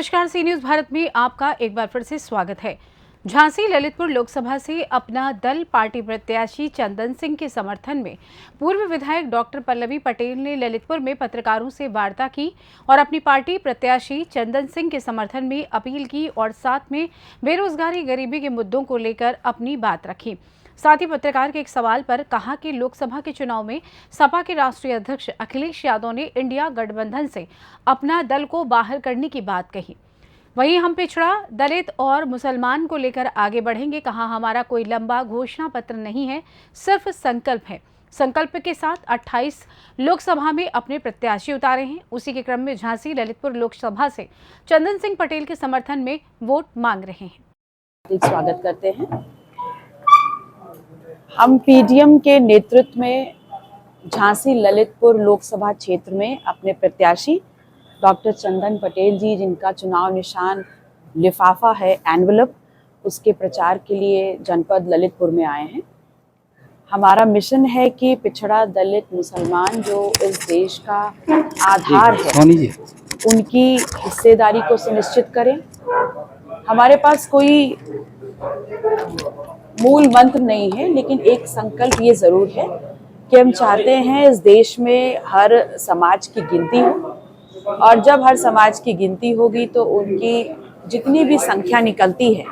नमस्कार, सी न्यूज़ भारत में आपका एक बार फिर से स्वागत है। झांसी ललितपुर लोकसभा से अपना दल पार्टी प्रत्याशी चंदन सिंह के समर्थन में पूर्व विधायक डॉक्टर पल्लवी पटेल ने ललितपुर में पत्रकारों से वार्ता की और अपनी पार्टी प्रत्याशी चंदन सिंह के समर्थन में अपील की और साथ में बेरोजगारी, गरीबी के मुद्दों को लेकर अपनी बात रखी। साथ ही पत्रकार के एक सवाल पर कहा कि लोकसभा के चुनाव में सपा के राष्ट्रीय अध्यक्ष अखिलेश यादव ने इंडिया गठबंधन से अपना दल को बाहर करने की बात कही। वहीं हम पिछड़ा, दलित और मुसलमान को लेकर आगे बढ़ेंगे। कहा, हमारा कोई लंबा घोषणा पत्र नहीं है, सिर्फ संकल्प है। संकल्प के साथ 28 लोकसभा में अपने प्रत्याशी उतारे हैं। उसी के क्रम में झांसी ललितपुर लोकसभा से चंदन सिंह पटेल के समर्थन में वोट मांग रहे हैं। स्वागत करते हैं। हम पीडीएम के नेतृत्व में झांसी ललितपुर लोकसभा क्षेत्र में अपने प्रत्याशी डॉक्टर चंदन पटेल जी, जिनका चुनाव निशान लिफाफा है, एनवलप, उसके प्रचार के लिए जनपद ललितपुर में आए हैं। हमारा मिशन है कि पिछड़ा, दलित, मुसलमान जो इस देश का आधार है, उनकी हिस्सेदारी को सुनिश्चित करें। हमारे पास कोई मूल मंत्र नहीं है, लेकिन एक संकल्प ये ज़रूर है कि हम चाहते हैं इस देश में हर समाज की गिनती हो, और जब हर समाज की गिनती होगी तो उनकी जितनी भी संख्या निकलती है,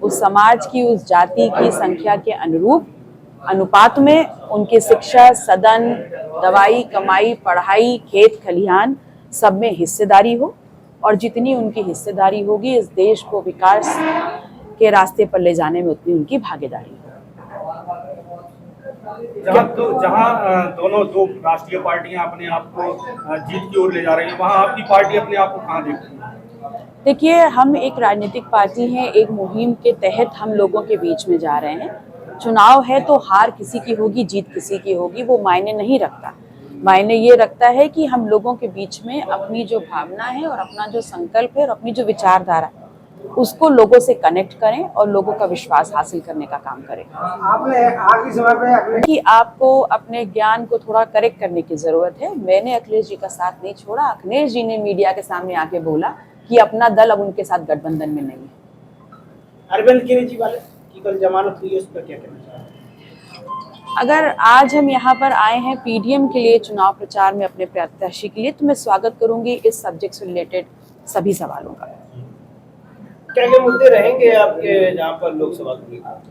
उस समाज की, उस जाति की संख्या के अनुपात में उनकी शिक्षा, सदन, दवाई, कमाई, पढ़ाई, खेत खलिहान सब में हिस्सेदारी हो, और जितनी उनकी हिस्सेदारी होगी इस देश को विकास के रास्ते पर ले जाने में उतनी उनकी भागीदारी हो। जहाँ दोनों दो राष्ट्रीय पार्टियां अपने आप को जीत की ओर ले जा रही हैं, वहाँ आपकी पार्टी अपने आप को कहाँ देखती है? देखिए, हम एक राजनीतिक पार्टी हैं। एक मुहिम के तहत हम लोगों के बीच में जा रहे हैं। चुनाव है तो हार किसी की होगी, जीत किसी की होगी, वो मायने नहीं रखता। मायने ये रखता है कि हम लोगों के बीच में अपनी जो भावना है और अपना जो संकल्प है और अपनी जो विचारधारा है, उसको लोगों से कनेक्ट करें और लोगों का विश्वास हासिल करने का काम करें। आपने आखिरी समय पे कि आपको अपने ज्ञान को थोड़ा करेक्ट करने की जरूरत है। मैंने अखिलेश जी का साथ नहीं छोड़ा। अखिलेश जी ने मीडिया के सामने आके बोला कि अपना दल अब उनके साथ गठबंधन में नहीं है। अरविंद केजरीवाल की कल जमानत हुई है, उस पर क्या कहना चाहते हैं? अगर आज हम यहाँ पर आए हैं पीडीएम के लिए चुनाव प्रचार में अपने प्रत्याशी के लिए, तो मैं स्वागत करूंगी इस सब्जेक्ट से रिलेटेड सभी सवालों का। क्या क्या मुद्दे रहेंगे आपके जहाँ पर लोकसभा को लेकर?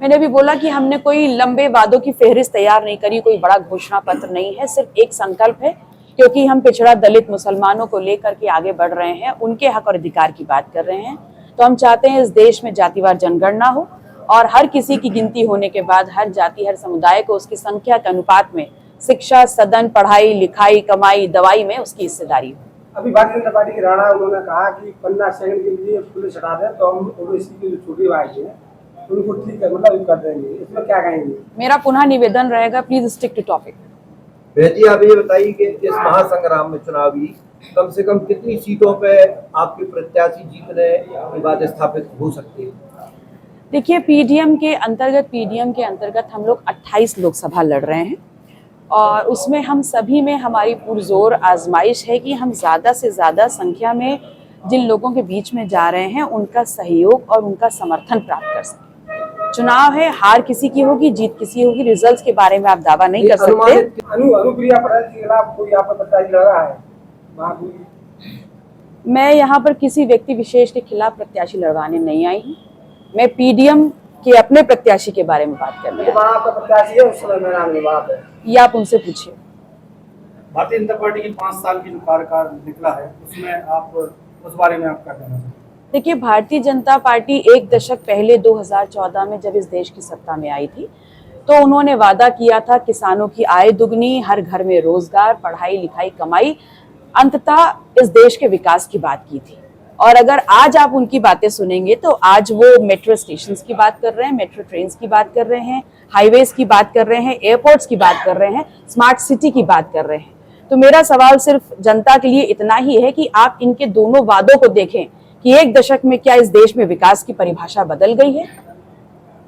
मैंने अभी बोला कि हमने कोई लंबे वादों की फहरिस्त तैयार नहीं करी, कोई बड़ा घोषणा पत्र नहीं है, सिर्फ एक संकल्प है। क्योंकि हम पिछड़ा, दलित, मुसलमानों को लेकर के आगे बढ़ रहे हैं, उनके हक और अधिकार की बात कर रहे हैं, तो हम चाहते हैं इस देश में जातिवार जनगणना हो और हर किसी की गिनती होने के बाद हर जाति, हर समुदाय को उसकी संख्या के अनुपात में शिक्षा, सदन, पढ़ाई, लिखाई, कमाई, दवाई में उसकी हिस्सेदारी हो। अभी भारतीय जनता पार्टी के राणा उन्होंने कहा कि 50 सेकंड के लिए पुलिस हटा दें तो हम ओबीसी की जो छोटी भाई है उनको ठीक कर, मतलब कर देंगे। इसमें क्या कहेंगे? मेरा पुनः निवेदन रहेगा, प्लीज स्टिक टू टॉपिक। जी, आप ये बताइए कि इस महासंग्राम में चुनावी कम से कम कितनी सीटों पे आपके प्रत्याशी जीतने की बात स्थापित हो सकती है? देखिए, पीडीएम के अंतर्गत हम लोग 28 लोकसभा लड़ रहे हैं, और उसमें हम सभी में हमारी पुरजोर आजमाइश है कि हम ज़्यादा से ज़्यादा संख्या में जिन लोगों के बीच में जा रहे हैं उनका सहयोग और उनका समर्थन प्राप्त कर सकें। चुनाव है, हार किसी की होगी, जीत किसी होगी। रिजल्ट्स के बारे में आप दावा नहीं कर सकते। अनुप्रिया पटेल के खिलाफ कोई आपका प्रत्याशी लड़ रहा है? मैं यहाँ पर किसी व्यक्ति विशेष के खिलाफ प्रत्याशी लड़वाने नहीं आई हूँ। मैं पीडीएम के अपने प्रत्याशी के बारे में बात करने आई हूँ। आपका प्रत्याशी है, उस समय मेरा नाम बात है, ये आप उनसे पूछिए। भारतीय जनता पार्टी की 5 साल की जो कार्यकाल निकला है, उसमें आप उस बारे में आप क्या कहना चाहते हैं? देखिए, भारतीय जनता पार्टी एक दशक पहले 2014 में जब इस देश की सत्ता में आई थी, तो उन्होंने वादा किया था किसानों की आय दुगनी, हर घर में रोजगार, पढ़ाई लिखाई, कमाई, अंततः इस देश के विकास की बात की थी। और अगर आज आप उनकी बातें सुनेंगे तो आज वो मेट्रो स्टेशंस की बात कर रहे हैं, मेट्रो ट्रेन्स की बात कर रहे हैं, हाईवेज की बात कर रहे हैं, एयरपोर्ट्स की बात कर रहे हैं, स्मार्ट सिटी की बात कर रहे हैं। तो मेरा सवाल सिर्फ जनता के लिए इतना ही है कि आप इनके दोनों वादों को देखें कि एक दशक में क्या इस देश में विकास की परिभाषा बदल गई है?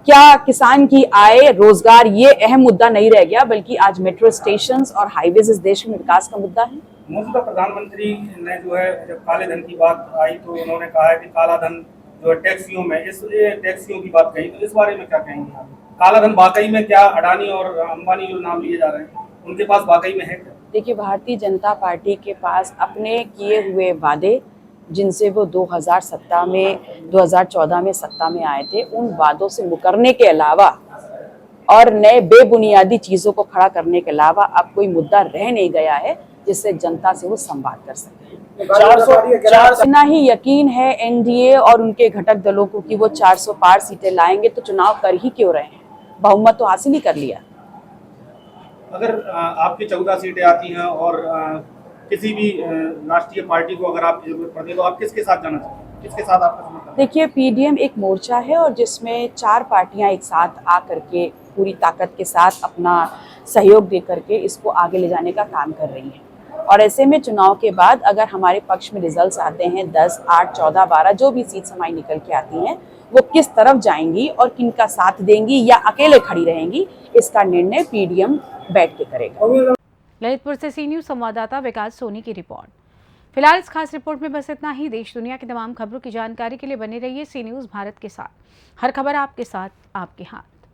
क्या किसान की आय, रोजगार ये अहम मुद्दा नहीं रह गया, बल्कि आज मेट्रो स्टेशंस और हाईवेज इस देश में विकास का मुद्दा है? मौजूदा प्रधानमंत्री ने जो है जब काले धन की बात आई तो उन्होंने कहा है कि काला धन जो है टैक्सियों में इस टैक्सियों की बात कही, तो इस बारे में क्या कहेंगे आप? काला धन वाकई में क्या अडानी और अंबानी जो नाम लिए जा रहे हैं उनके पास वाकई में है क्या? देखिए, भारतीय जनता पार्टी के पास अपने किए हुए वादे, जिनसे वो 2014 में सत्ता में आए थे, उन वादों से मुकरने के अलावा और नए बेबुनियादी चीजों को खड़ा करने के अलावा अब कोई मुद्दा रह नहीं गया है जिससे जनता से वो संवाद कर सके। 400 इतना ही यकीन है एनडीए और उनके घटक दलों को कि वो 400 पार सीटें लाएंगे, तो चुनाव कर ही क्यों रहे हैं? बहुमत तो हासिल ही कर लिया। अगर आपकी 14 सीटें आती हैं और किसी भी राष्ट्रीय पार्टी को अगर आप जरूरत पड़ती है तो आप किसके साथ जाना चाहेंगे? किसके साथ आपका समर्थन? देखिए, पीडीएम एक मोर्चा है और जिसमें 4 पार्टियां एक साथ आ करके पूरी ताकत के साथ अपना सहयोग दे करके इसको आगे ले जाने का काम कर रही है। और ऐसे में चुनाव के बाद अगर हमारे पक्ष में रिजल्ट्स आते हैं 10, 8, 14, 12 जो भी सीट समाई निकल के आती हैं, वो किस तरफ जाएंगी और किनका साथ देंगी या अकेले खड़ी रहेंगी, इसका निर्णय पीडीएम बैठ के करेगा। ललितपुर से सी न्यूज़ संवाददाता विकास सोनी की रिपोर्ट। फिलहाल इस खास रिपोर्ट में बस इतना ही। देश दुनिया की तमाम खबरों की जानकारी के लिए बने रहिए सी न्यूज़ भारत के साथ। हर खबर आपके साथ, आपके हाथ।